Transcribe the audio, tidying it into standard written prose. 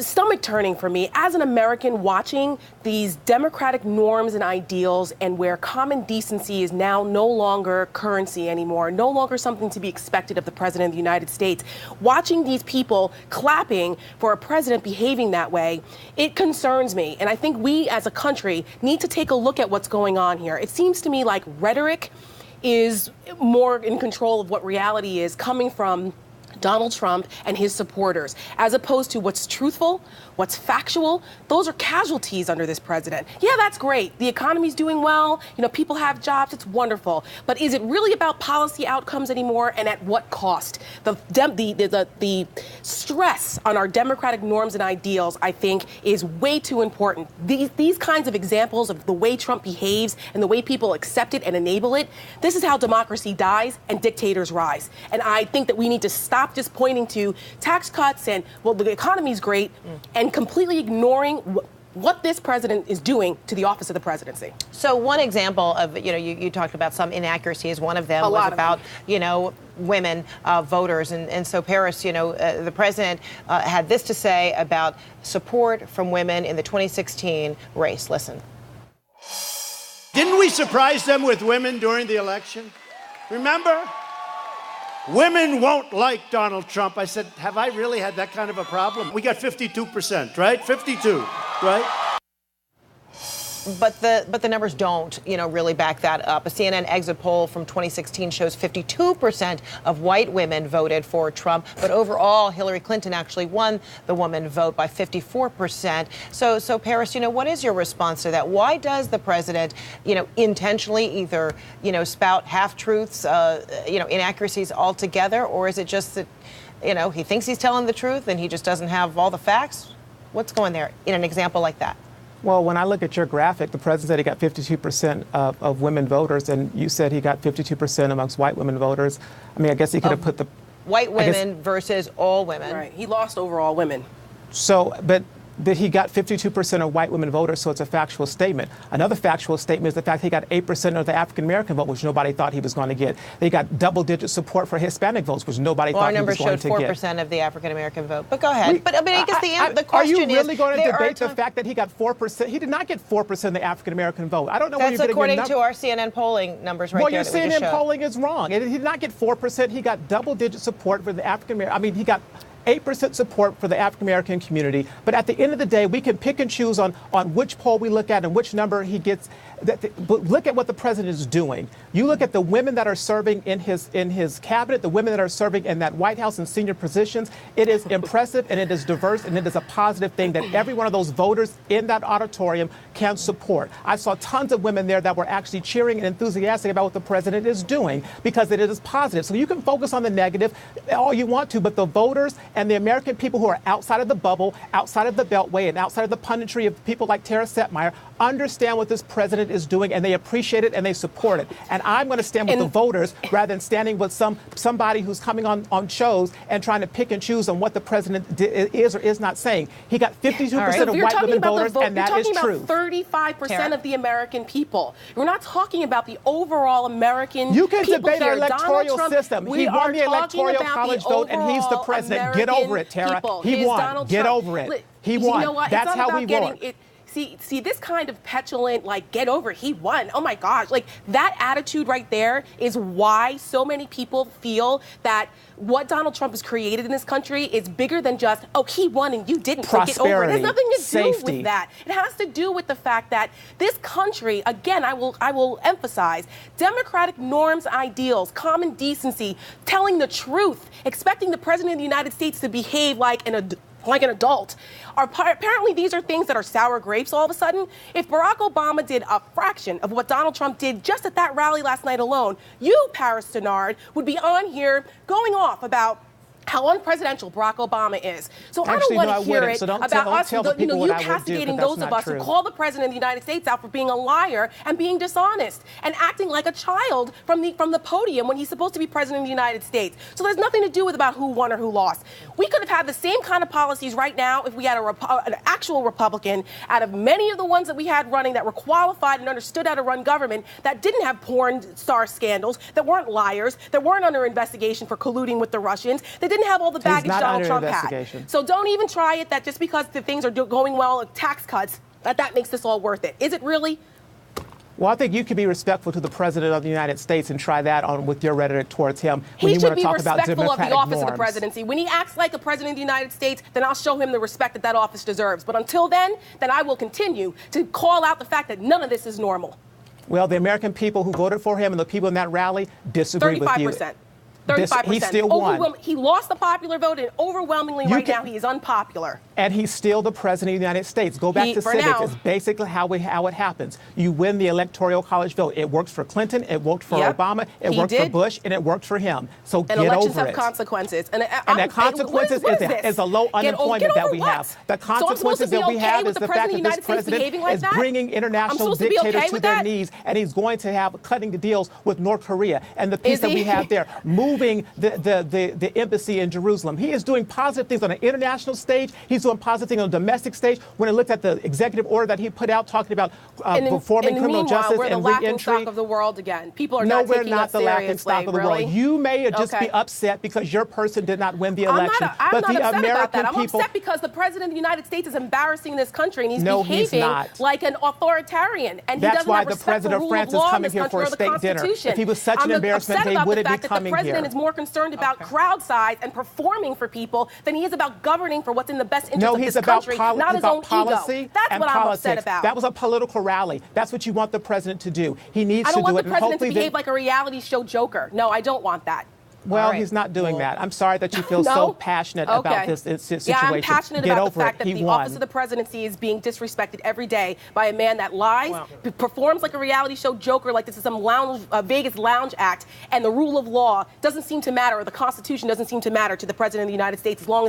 stomach turning for me as an American watching these democratic norms and ideals, and where common decency is now no longer currency anymore, no longer something to be expected of the president of the United States. Watching these people clapping for a president behaving that way, it concerns me. And I think we as a country need to take a look at what's going on here. It seems to me like rhetoric is more in control of what reality is coming from Donald Trump and his supporters, as opposed to what's truthful, what's factual. Those are casualties under this president. Yeah, that's great. The economy's doing well. People have jobs. It's wonderful. But is it really about policy outcomes anymore, and at what cost? The stress on our democratic norms and ideals, I think, is way too important. These kinds of examples of the way Trump behaves and the way people accept it and enable it, this is how democracy dies and dictators rise. And I think that we need to stop just pointing to tax cuts and, well, the economy's great, and completely ignoring what this president is doing to the office of the presidency. So one example of, you talked about some inaccuracies. One of them was about, women voters. And so, Paris, the president had this to say about support from women in the 2016 race. Listen. Didn't we surprise them with women during the election? Remember? Women won't like Donald Trump. I said, have I really had that kind of a problem? We got 52%, right? 52, right? But the numbers don't, really back that up. A CNN exit poll from 2016 shows 52% of white women voted for Trump, but overall, Hillary Clinton actually won the woman vote by 54%. So Paris, what is your response to that? Why does the president, intentionally either, spout half-truths, inaccuracies altogether, or is it just that, he thinks he's telling the truth and he just doesn't have all the facts? What's going there in an example like that? Well, when I look at your graphic, the president said he got 52% of women voters, and you said he got 52% amongst white women voters. I mean, I guess he could have put the... White women versus all women. Right. He lost over all women. So, but that he got 52% of white women voters, so it's a factual statement. Another factual statement is the fact he got 8% of the African-American vote, which nobody thought he was going to get. They got double-digit support for Hispanic votes, which nobody thought he was going to get. Our number showed 4% of the African-American vote. But go ahead. But I guess the question is... Are you really going to debate the fact that he got 4%? He did not get 4% of the African-American vote. I don't know where you're getting your That's according to our CNN polling numbers right there. Well, your CNN polling is wrong. He did not get 4%. He got double-digit support for the African-American... I mean, he got 8% support for the African-American community. But at the end of the day, we can pick and choose on which poll we look at and which number he gets. But look at what the president is doing. You look at the women that are serving in his cabinet, the women that are serving in that White House and senior positions. It is impressive, and it is diverse, and it is a positive thing that every one of those voters in that auditorium can support. I saw tons of women there that were actually cheering and enthusiastic about what the president is doing because it is positive. So you can focus on the negative all you want to, but the voters and the American people who are outside of the bubble, outside of the Beltway, and outside of the punditry of people like Tara Setmeyer understand what this president is doing, and they appreciate it and they support it. And I'm going to stand with the voters rather than standing with somebody who's coming on shows and trying to pick and choose on what the president is or is not saying. He got 52% of white women voters, and that is true. You're talking about 35% of the American people. We're not talking about the overall American people. You can debate our electoral system. He won the electoral college vote, and he's the president. Get over it, Tara. He won. Get over it. He won. You know what? That's how we won. See, this kind of petulant, get over it, he won. Oh my gosh. That attitude right there is why so many people feel that what Donald Trump has created in this country is bigger than just, he won and you didn't. Prosperity, get over it. It has nothing to safety. do with that. It has to do with the fact that this country, again, I will emphasize, democratic norms, ideals, common decency, telling the truth, expecting the president of the United States to behave like an adult. Apparently, these are things that are sour grapes all of a sudden. If Barack Obama did a fraction of what Donald Trump did just at that rally last night alone, you, Paris Denard, would be on here going off about how unpresidential Barack Obama is. So I don't want to hear it about us, you castigating those of us who call the president of the United States out for being a liar and being dishonest and acting like a child from the podium when he's supposed to be president of the United States. So there's nothing to do with about who won or who lost. We could have had the same kind of policies right now if we had an actual Republican out of many of the ones that we had running that were qualified and understood how to run government, that didn't have porn star scandals, that weren't liars, that weren't under investigation for colluding with the Russians, that didn't didn't have all the baggage not Donald under Trump had. investigation. So don't even try it that just because the things are going well, like tax cuts, that makes this all worth it. Is it really? Well, I think you can be respectful to the President of the United States and try that on with your rhetoric towards him when He you should want to be talk about respectful of democratic the office norms. of the presidency. When he acts like a president of the United States, then I'll show him the respect that that office deserves. But until then I will continue to call out the fact that none of this is normal. Well, the American people who voted for him and the people in that rally disagree with you. 35%. 35%. He still won. He lost the popular vote, and overwhelmingly now he is unpopular. And he's still the president of the United States. Go back to for civics. now. It's basically how it happens. You win the electoral college vote. It works for Clinton. It worked for Obama. It worked for Bush, and it worked for him. So and get elections over have it. consequences. And the consequences is a low unemployment that we have. The consequences that we have is the fact that this president is bringing international dictators to their knees, and he's going to have cutting the deals with North Korea and the peace that we have there, moving the embassy in Jerusalem. He is doing positive things on an international stage. He's doing positive things on a domestic stage. When I looked at the executive order that he put out talking about reforming criminal justice we're and the reentry. laughingstock of the world again. People are No, not we're taking not us the laughingstock of the world. You may just be upset because your person did not win the election. I'm but not the upset American about that. I'm people, upset because the president of the United States is embarrassing this country, and he's No, he's behaving not. like an authoritarian. And That's he doesn't why have the respect for president of rule France of is law in coming this here country for a or the state dinner. Constitution. If he was such an embarrassment, upset he about wouldn't the be fact that coming the president here. is more concerned about crowd size and performing for people than he is about governing for what's in the best interest of he's this about country, not his own policy ego. That's and what I'm politics. upset about. That was a political rally. That's what you want the president to do. He needs I don't to do want it. the And president to hopefully behave like a reality show joker. No, I don't want that. Well, All right. he's not doing that. I'm sorry that you feel No? so passionate about this situation. Yeah, I'm passionate Get about over the fact it. that He the won. office of the presidency is being disrespected every day by a man that lies, performs like a reality show joker, like this is some Vegas lounge act, and the rule of law doesn't seem to matter, or the Constitution doesn't seem to matter to the president of the United States as long as